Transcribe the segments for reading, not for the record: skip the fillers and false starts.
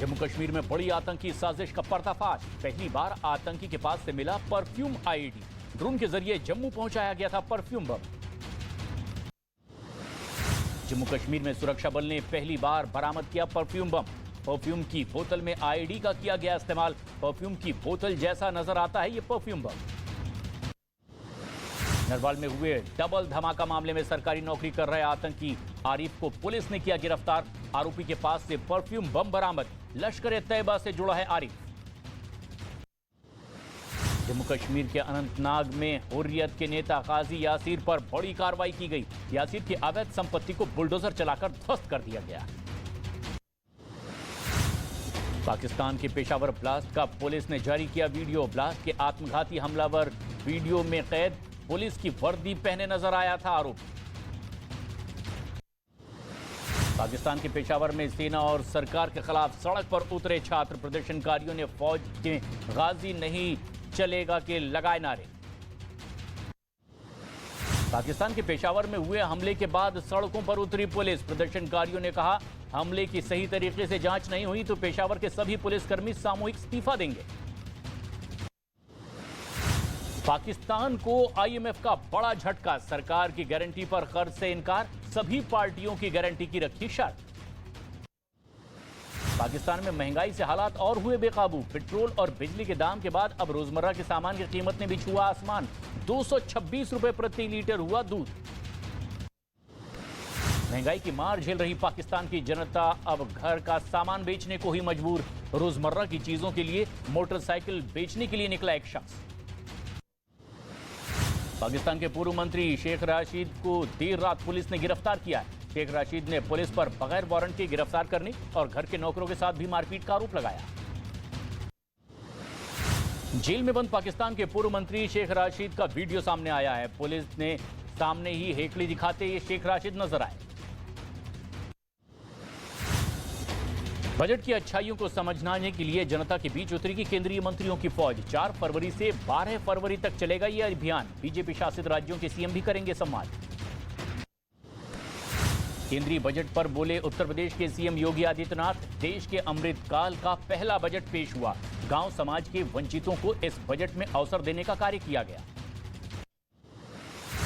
जम्मू कश्मीर में बड़ी आतंकी साजिश का पर्दाफाश। पहली बार आतंकी के पास से मिला परफ्यूम आईडी। ड्रोन के जरिए जम्मू पहुंचाया गया था परफ्यूम बम। जम्मू कश्मीर में सुरक्षा बल ने पहली बार बरामद किया परफ्यूम बम। परफ्यूम की बोतल में आईडी का किया गया इस्तेमाल। परफ्यूम की बोतल जैसा नजर आता है ये परफ्यूम बम। नरवाल में हुए डबल धमाका मामले में सरकारी नौकरी कर रहे आतंकी आरिफ को पुलिस ने किया गिरफ्तार। आरोपी के पास से परफ्यूम बम बरामद। लश्कर-ए-तैयबा से जुड़ा है आरिफ। जम्मू कश्मीर के अनंतनाग में हुर्रियत के नेता गाजी यासीर पर बड़ी कार्रवाई की गई। यासीर की अवैध संपत्ति को बुलडोजर चलाकर ध्वस्त कर दिया गया। पाकिस्तान के पेशावर ब्लास्ट का पुलिस ने जारी किया वीडियो। ब्लास्ट के आत्मघाती हमलावर वीडियो में कैद। पुलिस की वर्दी पहने नजर आया था आरोपी। पाकिस्तान के पेशावर में सेना और सरकार के खिलाफ सड़क पर उतरे छात्र। प्रदर्शनकारियों ने फौज के गाजी नहीं चलेगा के लगाए नारे। पाकिस्तान के पेशावर में हुए हमले के बाद सड़कों पर उतरी पुलिस। प्रदर्शनकारियों ने कहा, हमले की सही तरीके से जांच नहीं हुई तो पेशावर के सभी पुलिसकर्मी सामूहिक इस्तीफा देंगे। पाकिस्तान को आईएमएफ का बड़ा झटका। सरकार की गारंटी पर कर्ज से इनकार। सभी पार्टियों की गारंटी की रखी शर्त। पाकिस्तान में महंगाई से हालात और हुए बेकाबू। पेट्रोल और बिजली के दाम के बाद अब रोजमर्रा के सामान की कीमत ने भी छुआ आसमान। 226 रुपए प्रति लीटर हुआ दूध। महंगाई की मार झेल रही पाकिस्तान की जनता अब घर का सामान बेचने को ही मजबूर। रोजमर्रा की चीजों के लिए मोटरसाइकिल बेचने के लिए निकला एक शख्स। पाकिस्तान के पूर्व मंत्री शेख राशिद को देर रात पुलिस ने गिरफ्तार किया है। शेख राशिद ने पुलिस पर बगैर वारंट के गिरफ्तार करने और घर के नौकरों के साथ भी मारपीट का आरोप लगाया। जेल में बंद पाकिस्तान के पूर्व मंत्री शेख राशिद का वीडियो सामने आया है। पुलिस ने सामने ही हेकड़ी दिखाते ये शेख राशिद नजर आए। बजट की अच्छाइयों को समझने के लिए जनता के बीच उतरेगी केंद्रीय मंत्रियों की फौज। 4 फरवरी से 12 फरवरी तक चलेगा यह अभियान। बीजेपी शासित राज्यों के सीएम भी करेंगे संवाद। केंद्रीय बजट पर बोले उत्तर प्रदेश के सीएम योगी आदित्यनाथ। देश के अमृतकाल का पहला बजट पेश हुआ। गांव समाज के वंचितों को इस बजट में अवसर देने का कार्य किया गया।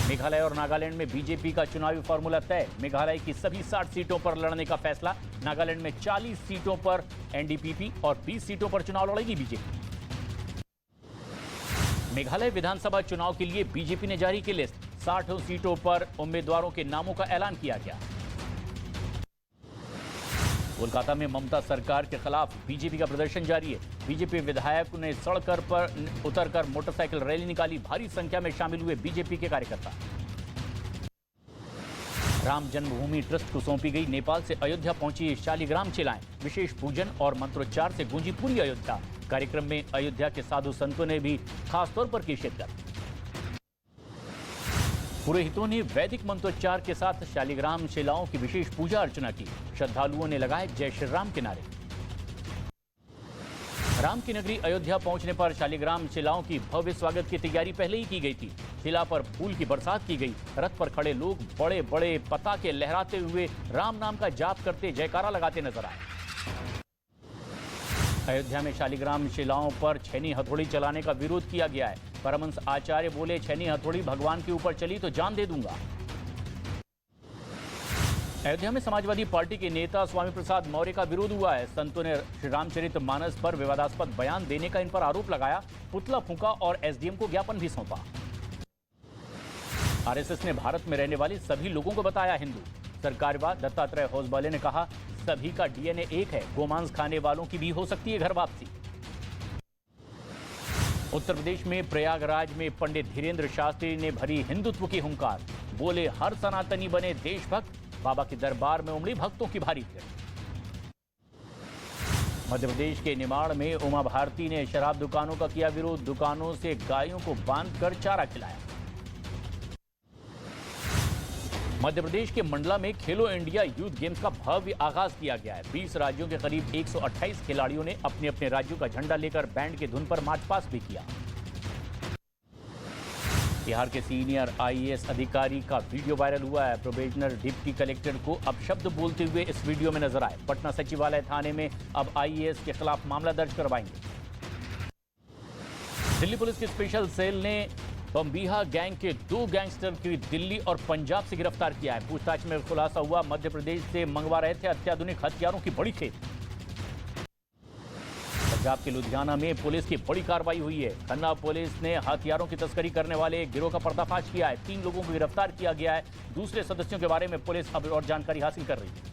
मेघालय और नागालैंड में बीजेपी का चुनावी फॉर्मूला तय। मेघालय की सभी 60 सीटों पर लड़ने का फैसला। नागालैंड में 40 सीटों पर एनडीपीपी और 20 सीटों पर चुनाव लड़ेगी बीजेपी। मेघालय विधानसभा चुनाव के लिए बीजेपी ने जारी की लिस्ट। 60 सीटों पर उम्मीदवारों के नामों का ऐलान किया गया। कोलकाता में ममता सरकार के खिलाफ बीजेपी का प्रदर्शन जारी है। बीजेपी विधायकों ने सड़क पर उतरकर मोटरसाइकिल रैली निकाली। भारी संख्या में शामिल हुए बीजेपी के कार्यकर्ता। राम जन्मभूमि ट्रस्ट को सौंपी गई नेपाल से अयोध्या पहुंची शालिग्राम शिलाएं। विशेष पूजन और मंत्रोच्चार से गूंजी पूरी अयोध्या। कार्यक्रम में अयोध्या के साधु संतों ने भी खासतौर पर की शिरकत। पुरोहितों ने वैदिक मंत्रोच्चार के साथ शालिग्राम शिलाओं की विशेष पूजा अर्चना की। श्रद्धालुओं ने लगाए जय श्री राम के नारे। राम की नगरी अयोध्या पहुंचने पर शालिग्राम शिलाओं की भव्य स्वागत की तैयारी पहले ही की गई थी। शिला पर फूल की बरसात की गई। रथ पर खड़े लोग बड़े बड़े पताके लहराते हुए राम नाम का जाप करते जयकारा लगाते नजर आए। अयोध्या में शालिग्राम शिलाओं पर छेनी हथौड़ी चलाने का विरोध किया गया है। परमहंस आचार्य बोले, छेनी हथौड़ी भगवान के ऊपर चली तो जान दे दूंगा। अयोध्या में समाजवादी पार्टी के नेता स्वामी प्रसाद मौर्य का विरोध हुआ है। संतों ने श्री रामचरितमानस पर विवादास्पद बयान देने का इन पर आरोप लगाया। पुतला फूंका और एसडीएम को ज्ञापन भी सौंपा। आरएसएस ने भारत में रहने वाले सभी लोगों को बताया हिंदू। सरकारवाद दत्तात्रेय होसबले ने कहा, सभी का डीएनए एक है। गोमांस खाने वालों की भी हो सकती है घर वापसी। उत्तर प्रदेश में प्रयागराज में पंडित धीरेन्द्र शास्त्री ने भरी हिंदुत्व की हुंकार। बोले, हर सनातनी बने देशभक्त। बाबा के दरबार में उमड़ी भक्तों की भारी भीड़। मध्य प्रदेश के निमाड़ में उमा भारती ने शराब दुकानों का किया विरोध। दुकानों से गायों को बांधकर चारा खिलाया। मध्य प्रदेश के मंडला में खेलो इंडिया यूथ गेम्स का भव्य आगाज किया गया है। 20 राज्यों के करीब 128 खिलाड़ियों ने अपने अपने राज्यों का झंडा लेकर बैंड की धुन पर मार्च पास्ट भी किया। बिहार के सीनियर आईएएस अधिकारी का वीडियो वायरल हुआ है। प्रोबेशनर डिप्टी कलेक्टर को अपशब्द बोलते हुए इस वीडियो में नजर आए। पटना सचिवालय थाने में अब आईएएस के खिलाफ मामला दर्ज करवाएंगे। दिल्ली पुलिस की स्पेशल सेल ने बम्बीहा गैंग के 2 गैंगस्टर की दिल्ली और पंजाब से गिरफ्तार किया है। पूछताछ में खुलासा हुआ मध्य प्रदेश से मंगवा रहे थे अत्याधुनिक हथियारों की बड़ी खेप। पंजाब के लुधियाना में पुलिस की बड़ी कार्रवाई हुई है। खन्ना पुलिस ने हथियारों की तस्करी करने वाले एक गिरोह का पर्दाफाश किया है। 3 लोगों को गिरफ्तार किया गया है। दूसरे सदस्यों के बारे में पुलिस अब और जानकारी हासिल कर रही है।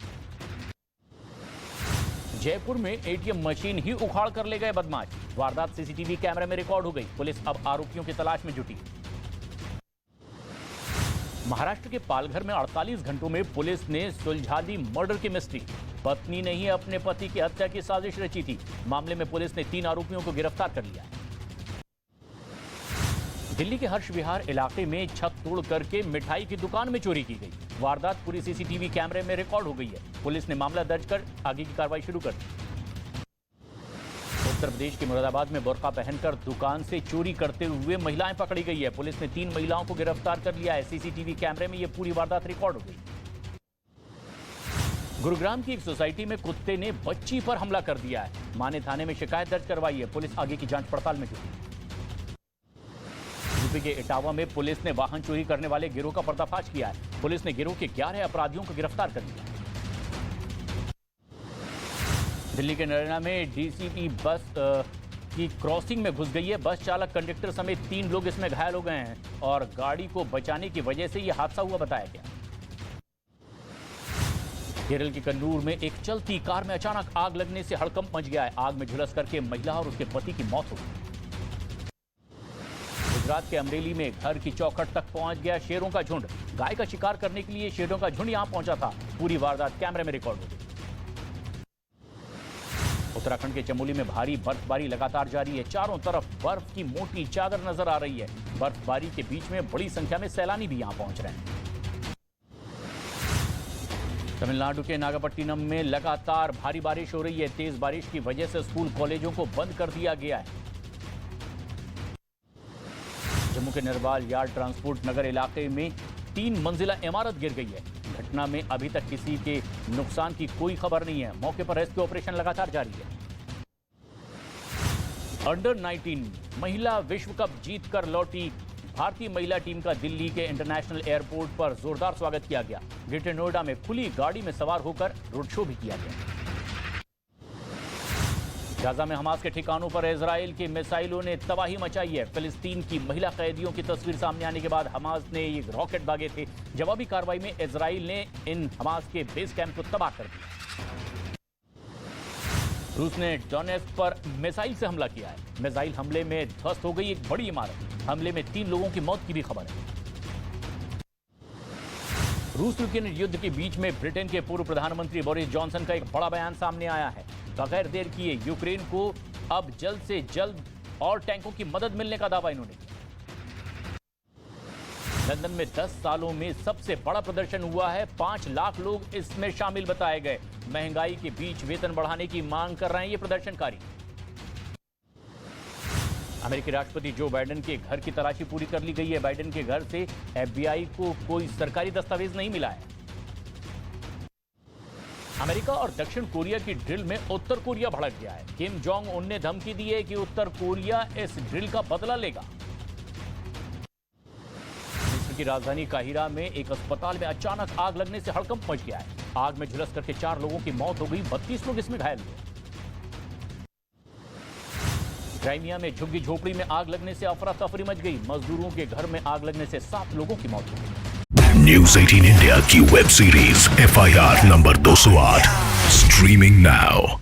जयपुर में एटीएम मशीन ही उखाड़ कर ले गए बदमाश। वारदात सीसीटीवी कैमरे में रिकॉर्ड हो गई। पुलिस अब आरोपियों की तलाश में जुटी। महाराष्ट्र के पालघर में 48 घंटों में पुलिस ने सुलझा दी मर्डर की मिस्ट्री। पत्नी ने ही अपने पति की हत्या की साजिश रची थी। मामले में पुलिस ने 3 आरोपियों को गिरफ्तार कर लिया। दिल्ली के हर्ष विहार इलाके में छत तोड़ करके मिठाई की दुकान में चोरी की गई। वारदात पूरी सीसीटीवी कैमरे में रिकॉर्ड हो गई है। पुलिस ने मामला दर्ज कर आगे की कार्रवाई शुरू कर दी। उत्तर प्रदेश के मुरादाबाद में बुर्का पहनकर दुकान से चोरी करते हुए महिलाएं पकड़ी गई है। पुलिस ने 3 महिलाओं को गिरफ्तार कर लिया है। सीसीटीवी कैमरे में यह पूरी वारदात रिकॉर्ड हो गई। गुरुग्राम की एक सोसाइटी में कुत्ते ने बच्ची पर हमला कर दिया है। मां ने थाने में शिकायत दर्ज करवाई है। पुलिस आगे की जांच पड़ताल में जुटी। यूपी के इटावा में पुलिस ने वाहन चोरी करने वाले गिरोह का पर्दाफाश किया है। पुलिस ने गिरोह के 11 अपराधियों को गिरफ्तार कर लिया। दिल्ली के नरेला में डीसीपी बस की क्रॉसिंग में घुस गई है। बस चालक, कंडक्टर समेत 3 लोग इसमें घायल हो गए हैं और गाड़ी को बचाने की वजह से यह हादसा हुआ बताया गया। केरल के कन्नूर में एक चलती कार में अचानक आग लगने से हड़कंप मच गया है। आग में झुलस करके महिला और उसके पति की मौत हो गई। गुजरात के अमरेली में घर की चौखट तक पहुंच गया शेरों का झुंड। गाय का शिकार करने के लिए शेरों का झुंड यहां पहुंचा था। पूरी वारदात कैमरे में रिकॉर्ड हो गई। उत्तराखंड के चमोली में भारी बर्फबारी लगातार जारी है। चारों तरफ बर्फ की मोटी चादर नजर आ रही है। बर्फबारी के बीच में बड़ी संख्या में सैलानी भी यहां पहुंच रहे हैं। तमिलनाडु के नागपट्टिनम में लगातार भारी बारिश हो रही है। तेज बारिश की वजह से स्कूल कॉलेजों को बंद कर दिया गया है। जम्मू के नरवाल यार्ड ट्रांसपोर्ट नगर इलाके में 3 मंजिला इमारत गिर गई है। घटना में अभी तक किसी के नुकसान की कोई खबर नहीं है। मौके पर रेस्क्यू ऑपरेशन लगातार जारी है। अंडर 19 महिला विश्व कप जीतकर लौटी भारतीय महिला टीम का दिल्ली के इंटरनेशनल एयरपोर्ट पर जोरदार स्वागत किया गया। ग्रेटर नोएडा में खुली गाड़ी में सवार होकर रोड शो भी किया गया। गाजा में हमास के ठिकानों पर इजराइल के मिसाइलों ने तबाही मचाई है। फिलिस्तीन की महिला कैदियों की तस्वीर सामने आने के बाद हमास ने ये रॉकेट दागे थे। जवाबी कार्रवाई में इजराइल ने इन हमास के बेस कैंप को तबाह कर दिया। रूस ने डोनेट्स्क पर मिसाइल से हमला किया है। मिसाइल हमले में ध्वस्त हो गई एक बड़ी इमारत। हमले में 3 लोगों की मौत की भी खबर है। रूस यूक्रेन युद्ध के बीच में ब्रिटेन के पूर्व प्रधानमंत्री बोरिस जॉनसन का एक बड़ा बयान सामने आया है। बगैर देर किए यूक्रेन को अब जल्द से जल्द और टैंकों की मदद मिलने का दावा इन्होंने किया। लंदन में 10 सालों में सबसे बड़ा प्रदर्शन हुआ है। 5 लाख लोग इसमें शामिल बताए गए। महंगाई के बीच वेतन बढ़ाने की मांग कर रहे हैं ये प्रदर्शनकारी। अमेरिकी राष्ट्रपति जो बाइडेन के घर की तलाशी पूरी कर ली गई है। बाइडेन के घर से एफबीआई को कोई सरकारी दस्तावेज नहीं मिला है। अमेरिका और दक्षिण कोरिया की ड्रिल में उत्तर कोरिया भड़क गया है। किम जोंग उन ने धमकी दी है कि उत्तर कोरिया इस ड्रिल का बदला लेगा। मिस्र की राजधानी काहिरा में एक अस्पताल में अचानक आग लगने से हड़कंप मच गया है। आग में झुलस करके 4 लोगों की मौत हो गई। 32 लोग इसमें घायल हुए। क्राइमिया में झुग्गी झोपड़ी में आग लगने से अफरा तफरी मच गई। मजदूरों के घर में आग लगने से 7 लोगों की मौत हो गई। न्यूज़ 18 इंडिया की web series FIR number 208 streaming now.